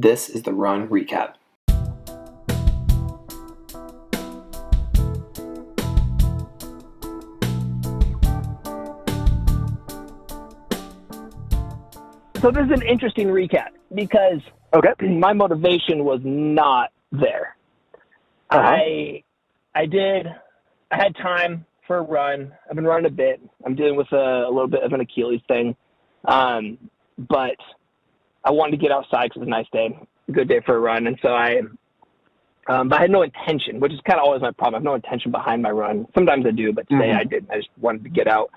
This is the Run Recap. So this is an interesting recap because my motivation was not there. I had time for a run. I've been running a bit. I'm dealing with a little bit of an Achilles thing. But I wanted to get outside because it's a nice day, a good day for a run. And so but I had no intention, which is kind of always my problem. I have no intention behind my run. Sometimes I do, but today I didn't. I just wanted to get out.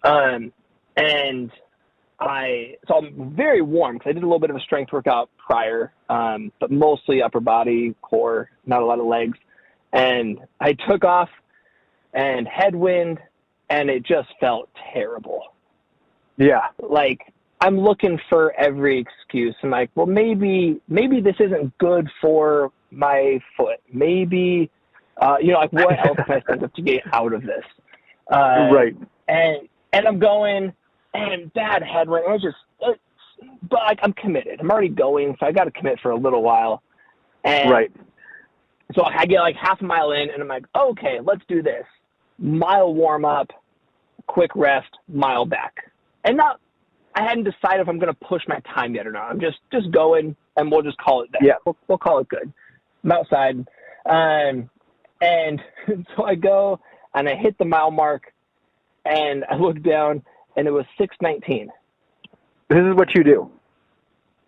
So I'm very warm because I did a little bit of a strength workout prior, but mostly upper body, core, not a lot of legs. And I took off and headwind, and it just felt terrible. Yeah. Like, I'm looking for every excuse. I'm like, well, maybe this isn't good for my foot. Maybe, like, what else can I think of to get out of this? Right. And I'm going, and bad headwind. But like, I'm committed. I'm already going, so I got to commit for a little while. And right. So I get like half a mile in, and I'm like, okay, let's do this. Mile warm up, quick rest, mile back. And I hadn't decided if I'm going to push my time yet or not. I'm just going, and we'll just call it that. Yeah. We'll call it good. I'm outside. And so I go, and I hit the mile mark, and I look down, and it was 6:19. This is what you do.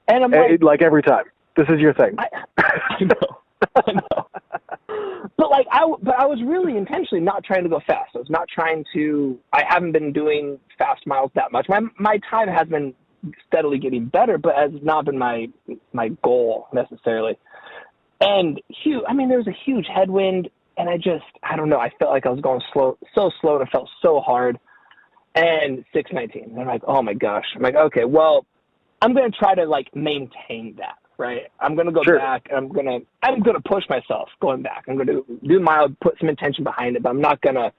And I'm like every time. This is your thing. I know. But I was really intentionally not trying to go fast. I haven't been doing fast miles that much. My time has been steadily getting better, but has not been my goal necessarily. And there was a huge headwind, and I don't know, I felt like I was going so slow, and it felt so hard. And 6:19. And I'm like, oh my gosh. I'm like, okay, well, I'm going to try to like maintain that, right? I'm going to go back. And I'm going to push myself going back. I'm going to do mile, put some intention behind it, but I'm not going to,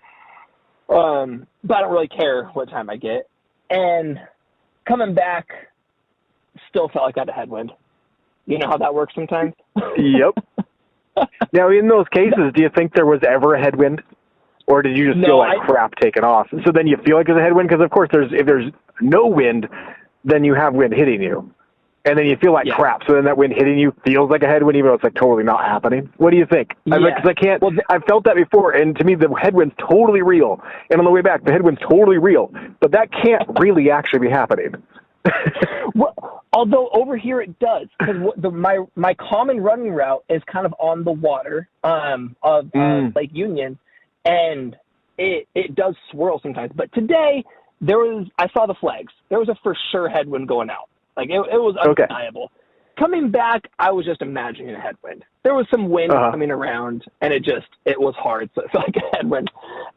but I don't really care what time I get. And coming back, still felt like I had a headwind. You know how that works sometimes? Yep. Now, in those cases, do you think there was ever a headwind? Or did you just feel like crap taking off? So then you feel like there's a headwind? Because, of course, if there's no wind, then you have wind hitting you. And then you feel like crap. So then that wind hitting you feels like a headwind, even though it's like totally not happening. What do you think? Yeah. Because I can't. I've felt that before, and to me, the headwind's totally real. And on the way back, the headwind's totally real. But that can't really actually be happening. Well, although over here it does, because my common running route is kind of on the water of Lake Union. And it does swirl sometimes. But today, I saw the flags. There was a for sure headwind going out. Like, it was undeniable. Coming back, I was just imagining a headwind. There was some wind coming around, and it was hard. So it felt like a headwind.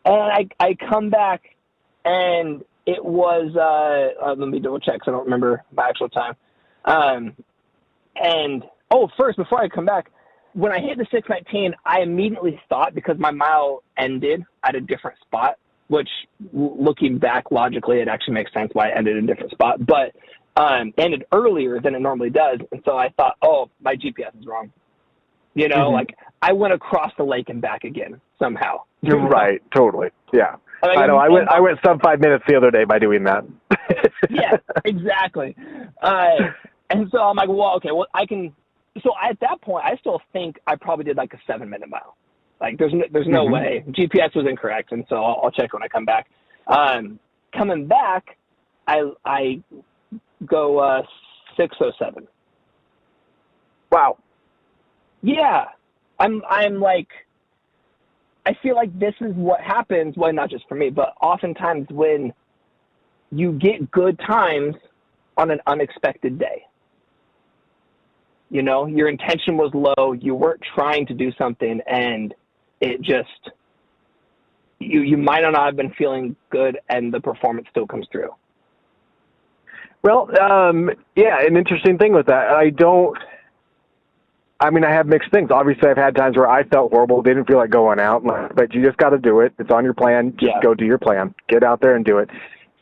And I come back, and it was, let me double check because I don't remember my actual time. First, before I come back, when I hit the 6:19, I immediately thought, because my mile ended at a different spot, which looking back logically, it actually makes sense why it ended in a different spot, but ended earlier than it normally does. And so I thought, oh, my GPS is wrong. Like I went across the lake and back again somehow. Right. Totally. Yeah. I know. I went sub 5 minutes the other day by doing that. Yeah, exactly. And so I'm like, well, okay, well, I can. So at that point, I still think I probably did like a 7-minute mile. Like there's no way. GPS was incorrect, and so I'll check when I come back. Coming back, I go 6:07. Wow. Yeah, I'm like, I feel like this is what happens. Well, not just for me, but oftentimes when you get good times on an unexpected day. Your intention was low. You weren't trying to do something, and it just, you might not have been feeling good, and the performance still comes through. Well, an interesting thing with that. I have mixed things. Obviously, I've had times where I felt horrible, didn't feel like going out, but you just got to do it. It's on your plan. Just go do your plan. Get out there and do it.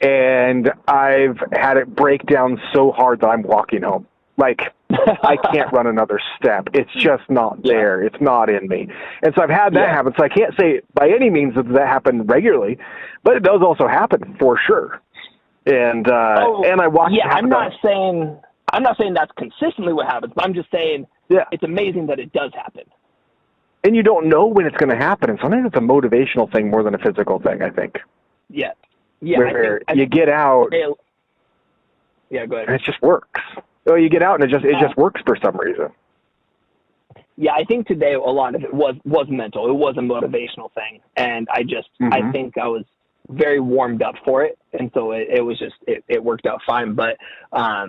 And I've had it break down so hard that I'm walking home. Like, I can't run another step. It's just not there. It's not in me. And so I've had that happen. So I can't say by any means that happen regularly, but it does also happen for sure. And and I watch. Yeah, I'm not saying that's consistently what happens, but I'm just saying it's amazing that it does happen. And you don't know when it's going to happen. And sometimes it's a motivational thing more than a physical thing, I think. Yeah. Where you get out. Yeah, go ahead. And it just works. Well, you get out and it just works for some reason. Yeah, I think today a lot of it was mental. It was a motivational thing. And I think I was very warmed up for it. And so it was just, it worked out fine. But a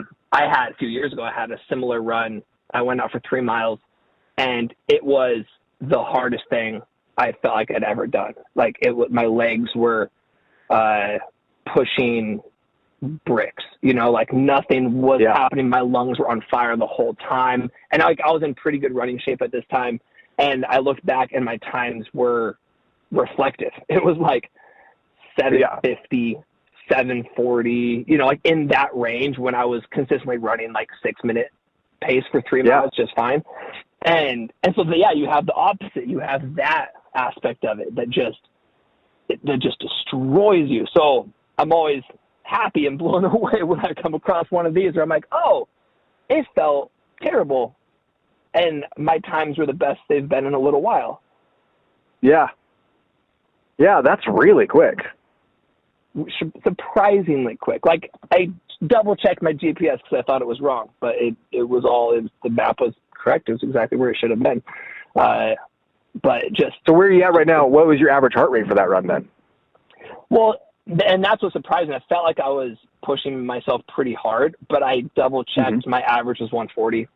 few years ago, I had a similar run. I went out for 3 miles and it was the hardest thing I felt like I'd ever done. Like my legs were pushing bricks, like nothing was happening. My lungs were on fire the whole time. And I was in pretty good running shape at this time. And I looked back and my times were reflective. It was like 7:50, 7:40, like in that range when I was consistently running like 6-minute pace for 3 miles just fine. And so you have the opposite. You have that aspect of it that just destroys you. So I'm always happy and blown away when I come across one of these where I'm like, oh, it felt terrible. And my times were the best they've been in a little while. Yeah. Yeah, that's really quick. Surprisingly quick. Like I double checked my GPS because I thought it was wrong, but the map was correct. It was exactly where it should have been. But so where are you at right now? What was your average heart rate for that run then? Well, and that's what's surprising. I felt like I was pushing myself pretty hard, but I double checked. My average was 140.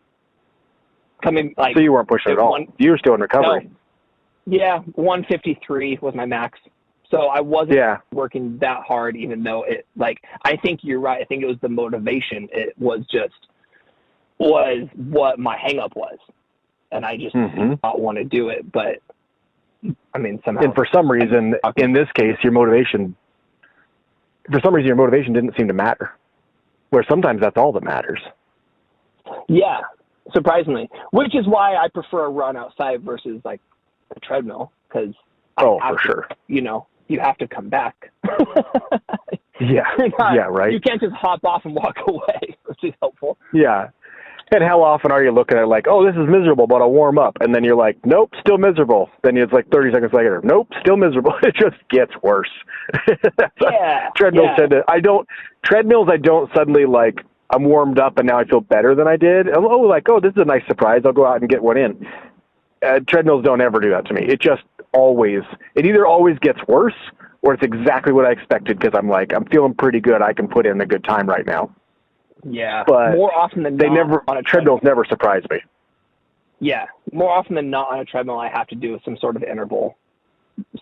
So you weren't pushing at all. You were still in recovery. No, yeah, 153 was my max. So I wasn't working that hard, even though I think you're right. I think it was the motivation. It was what my hang up was. And I just did not want to do it. But I mean, somehow. And for some reason, in this case, your motivation didn't seem to matter. Where sometimes that's all that matters. Yeah, surprisingly. Which is why I prefer a run outside versus like a treadmill. Because for sure. You have to come back. Right. You can't just hop off and walk away, which is helpful. Yeah. And how often are you looking at like, oh, this is miserable, but I'll warm up. And then you're like, nope, still miserable. Then it's like 30 seconds later, nope, still miserable. It just gets worse. Treadmills treadmills, I don't suddenly like, I'm warmed up and now I feel better than I did. This is a nice surprise. I'll go out and get one in. Treadmills don't ever do that to me. It either always gets worse or it's exactly what I expected because I'm feeling pretty good. I can put in a good time right now. Yeah, but more often than not, treadmills never surprise me. Yeah, more often than not on a treadmill, I have to do some sort of interval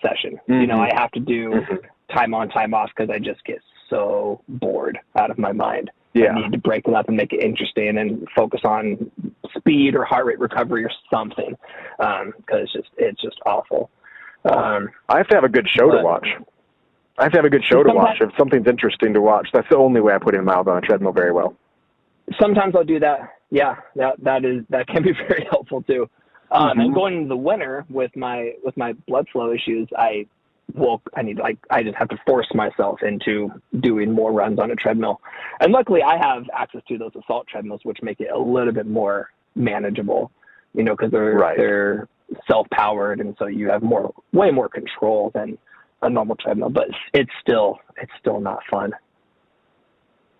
session. I have to do time on, time off because I just get so bored out of my mind. Yeah. I need to break it up and make it interesting and focus on speed or heart rate recovery or something because it's just awful. I have to have a good show to watch. If something's interesting to watch. That's the only way I put in miles on a treadmill very well. Sometimes I'll do that. Yeah, that can be very helpful too. And going into the winter with my blood flow issues, I just have to force myself into doing more runs on a treadmill. And luckily I have access to those assault treadmills, which make it a little bit more manageable, because they're self-powered. And so you have way more control than a normal treadmill, but it's still not fun.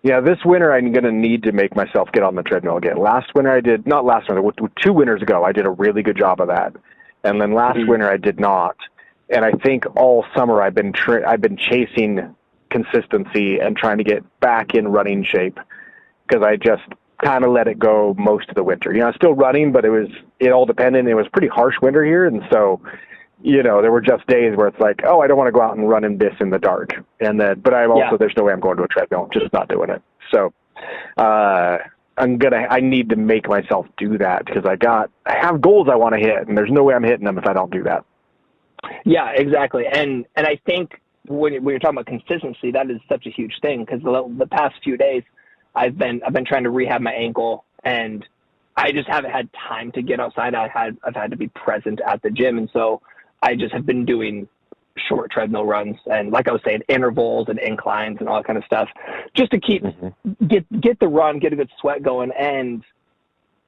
Yeah, this winter I'm going to need to make myself get on the treadmill again. Last winter 2 winters ago, I did a really good job of that. And then last winter I did not. And I think all summer I've been chasing consistency and trying to get back in running shape because I just kind of let it go most of the winter. I was still running, but it all depended. It was pretty harsh winter here. And so, there were just days where it's like, oh, I don't want to go out and run in this in the dark. But there's no way I'm going to a treadmill. I'm just not doing it. So, I need to make myself do that because I have goals I want to hit and there's no way I'm hitting them if I don't do that. Yeah, exactly. And I think when you're talking about consistency, that is such a huge thing because the past few days I've been trying to rehab my ankle and I just haven't had time to get outside. I've had to be present at the gym. And so I just have been doing short treadmill runs and, like I was saying, intervals and inclines and all that kind of stuff, just to keep get the run, get a good sweat going.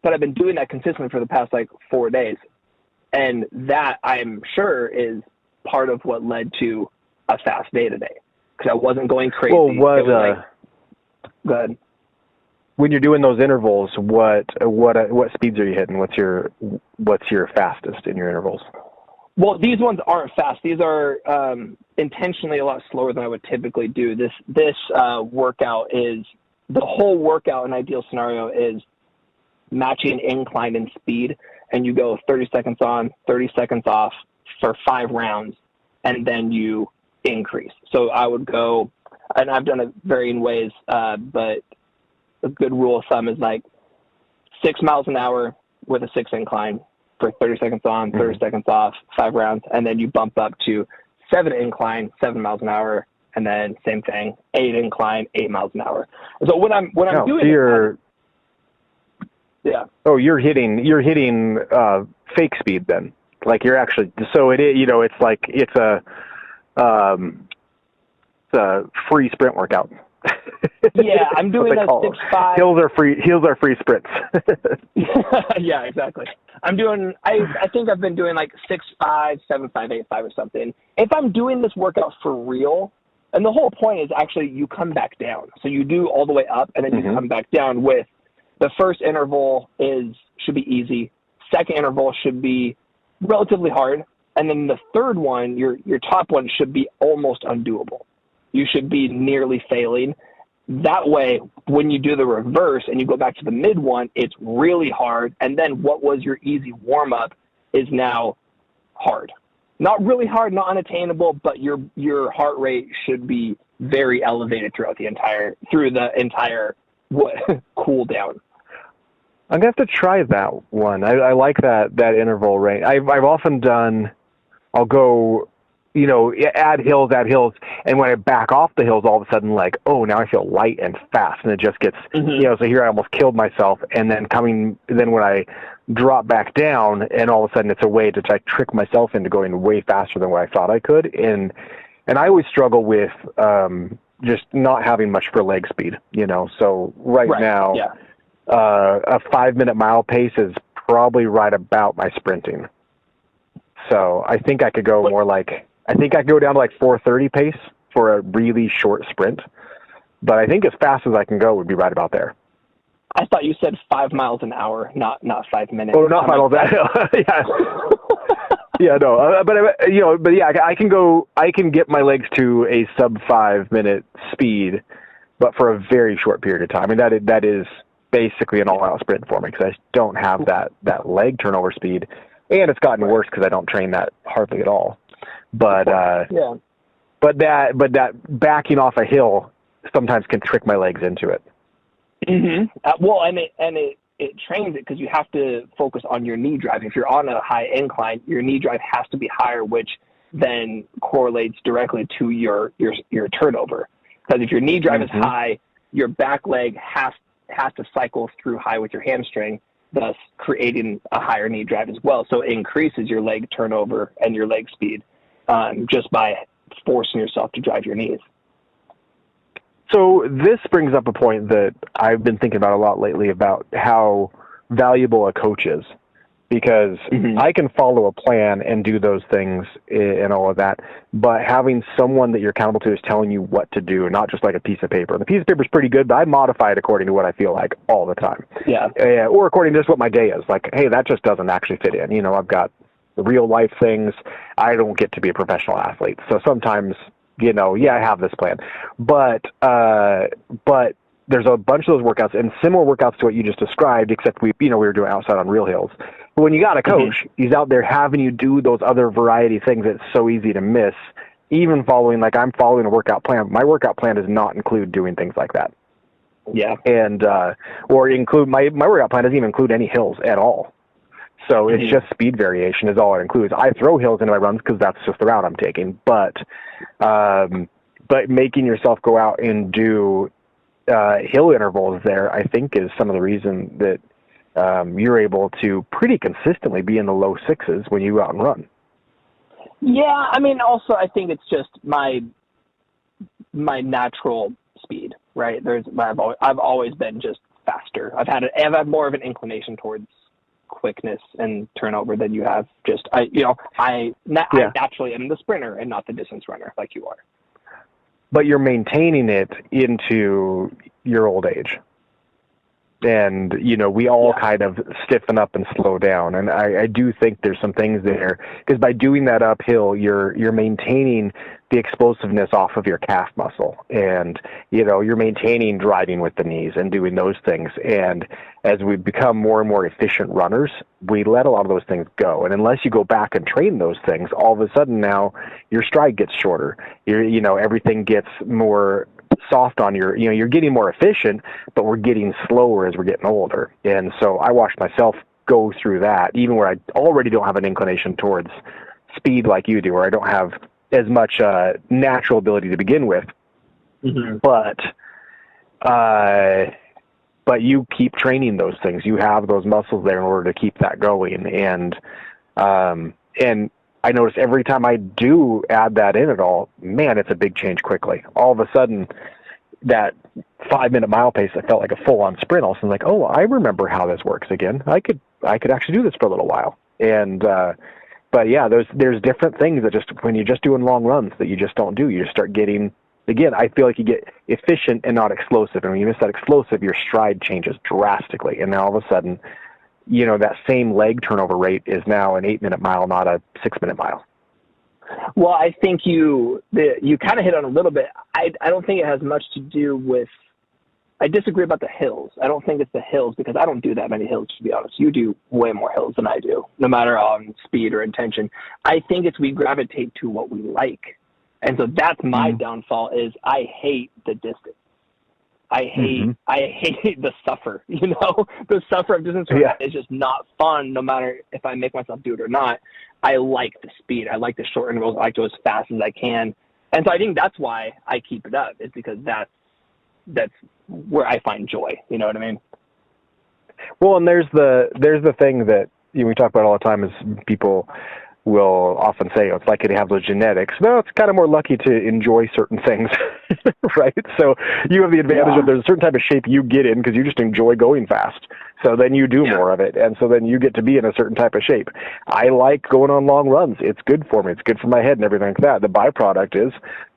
But I've been doing that consistently for the past 4 days, and that I'm sure is part of what led to a fast day today, because I wasn't going crazy. Well, go ahead. When you're doing those intervals, what speeds are you hitting? What's your fastest in your intervals? Well, these ones aren't fast. These are intentionally a lot slower than I would typically do. This workout is, the whole workout in ideal scenario is matching incline and speed, and you go 30 seconds on, 30 seconds off for 5 rounds, and then you increase. So I would go, and I've done it varying ways, but a good rule of thumb is 6 miles an hour with a 6 incline for 30 seconds on, 30 seconds off, 5 rounds, and then you bump up to 7 incline, 7 miles an hour, and then same thing, 8 incline, 8 miles an hour. So when I'm doing it, yeah. Oh, you're hitting fake speed then. You're actually, so it's a free sprint workout. Yeah, I'm doing a 6.5. Hills are free sprints. Yeah, exactly. I think I've been doing 6.5, 7.5, 8.5 or something. If I'm doing this workout for real, and the whole point is actually you come back down. So you do all the way up, and then you come back down with the first interval should be easy. Second interval should be relatively hard. And then the third one, your top one, should be almost undoable. You should be nearly failing. That way, when you do the reverse and you go back to the mid one, it's really hard. And then what was your easy warm-up is now hard. Not really hard, not unattainable, but your heart rate should be very elevated through the entire cool down. I'm gonna have to try that one. I like that interval range. I've often done. I'll go, add hills, and when I back off the hills, all of a sudden, now I feel light and fast, and it just gets, so here I almost killed myself, and then when I drop back down, and all of a sudden it's a way to try to trick myself into going way faster than what I thought I could, and I always struggle with just not having much for leg speed, so right now, a 5-minute mile pace is probably right about my sprinting. So I think I could go more I think I could go down to 4:30 pace for a really short sprint, but I think as fast as I can go would be right about there. I thought you said 5 miles an hour, not 5 minutes. Oh, not 5 miles an hour. Yeah. Yeah, no, but yeah, I can get my legs to a sub 5-minute speed, but for a very short period of time. I mean, that is basically an all-out sprint for me, because I don't have that leg turnover speed. And it's gotten worse because I don't train that hardly at all. But but that backing off a hill sometimes can trick my legs into it. Well, and it trains it, because you have to focus on your knee drive. If you're on a high incline, your knee drive has to be higher, which then correlates directly to your turnover. Because if your knee drive is high, your back leg has to cycle through high with your hamstring, thus creating a higher knee drive as well. So it increases your leg turnover and your leg speed just by forcing yourself to drive your knees. So this brings up a point that I've been thinking about a lot lately, about how valuable a coach is. Because I can follow a plan and do those things and all of that, but having someone that you're accountable to is telling you what to do, not just a piece of paper. The piece of paper is pretty good, but I modify it according to what I feel like all the time. Yeah. Or according to just what my day is. Hey, that just doesn't actually fit in. I've got real life things. I don't get to be a professional athlete. So sometimes, I have this plan. But there's a bunch of those workouts and similar workouts to what you just described, except we were doing outside on real hills. But when you got a coach, he's out there having you do those other variety things that's so easy to miss. Even following, I'm following a workout plan. My workout plan does not include doing things like that. Yeah. And, or include, my workout plan doesn't even include any hills at all. So it's just speed variation is all it includes. I throw hills into my runs because that's just the route I'm taking. But making yourself go out and do hill intervals there, I think, is some of the reason that you're able to pretty consistently be in the low 6s when you go out and run. Yeah, I mean, also I think it's just my natural speed, right? I've always been just faster. I've had more of an inclination towards quickness and turnover than you have. I naturally am the sprinter and not the distance runner like you are. But you're maintaining it into your old age. And, we all kind of stiffen up and slow down. And I do think there's some things there, because by doing that uphill, you're maintaining the explosiveness off of your calf muscle. And, you're maintaining driving with the knees and doing those things. And as we become more and more efficient runners, we let a lot of those things go. And unless you go back and train those things, all of a sudden now your stride gets shorter. Everything gets more soft on you're getting more efficient, but we're getting slower as we're getting older. And so I watched myself go through that, even where I already don't have an inclination towards speed like you do, or I don't have as much natural ability to begin with. Mm-hmm. But you keep training those things. You have those muscles there in order to keep that going. And I notice every time I do add that in at all, man, it's a big change quickly. All of a sudden, that 5-minute mile pace, I felt like a full-on sprint. All of a sudden, like, oh, I remember how this works again. I could actually do this for a little while. And but yeah, there's different things that just when you're just doing long runs that you just don't do. You just start getting, again, I feel like you get efficient and not explosive. And when you miss that explosive, your stride changes drastically. And now all of a sudden, that same leg turnover rate is now an 8-minute mile, not a 6-minute mile. Well, I think you kind of hit on a little bit. I don't think it has much to do with, I disagree about the hills. I don't think it's the hills, because I don't do that many hills, to be honest. You do way more hills than I do, no matter on speed or intention. I think it's we gravitate to what we like. And so that's my downfall is I hate the distance. I hate the suffer, the suffer of distance is just not fun, no matter if I make myself do it or not. I like the speed. I like the short intervals. I like to go as fast as I can. And so I think that's why I keep it up, is because that's where I find joy. You know what I mean? Well, and there's the thing that we talk about all the time is people will often say, it's lucky to have those genetics. No, it's kind of more lucky to enjoy certain things, right? So you have the advantage of there's a certain type of shape you get in because you just enjoy going fast. So then you do more of it. And so then you get to be in a certain type of shape. I like going on long runs. It's good for me. It's good for my head and everything like that. The byproduct is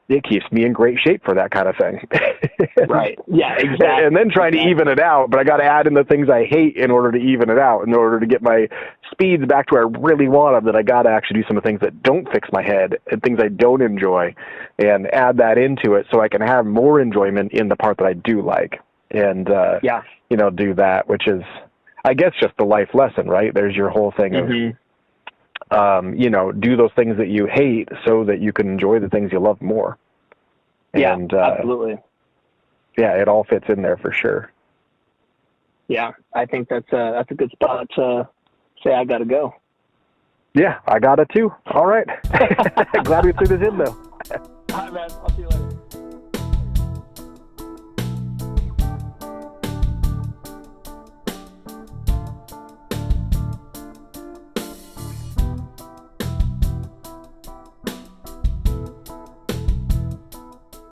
it keeps me in great shape for that kind of thing. Right. Yeah, exactly. And then trying to even it out, but I got to add in the things I hate in order to even it out, in order to get my speeds back to where I really want them. That I got to actually do some of the things that don't fix my head and things I don't enjoy, and add that into it so I can have more enjoyment in the part that I do like. And, do that, which is, I guess, just the life lesson, right? There's your whole thing of, do those things that you hate so that you can enjoy the things you love more. And, absolutely. Yeah, it all fits in there for sure. Yeah, I think that's a good spot to say I got to go. Yeah, I got it too. All right. Glad we threw this in, though. All right, man. I'll see you later.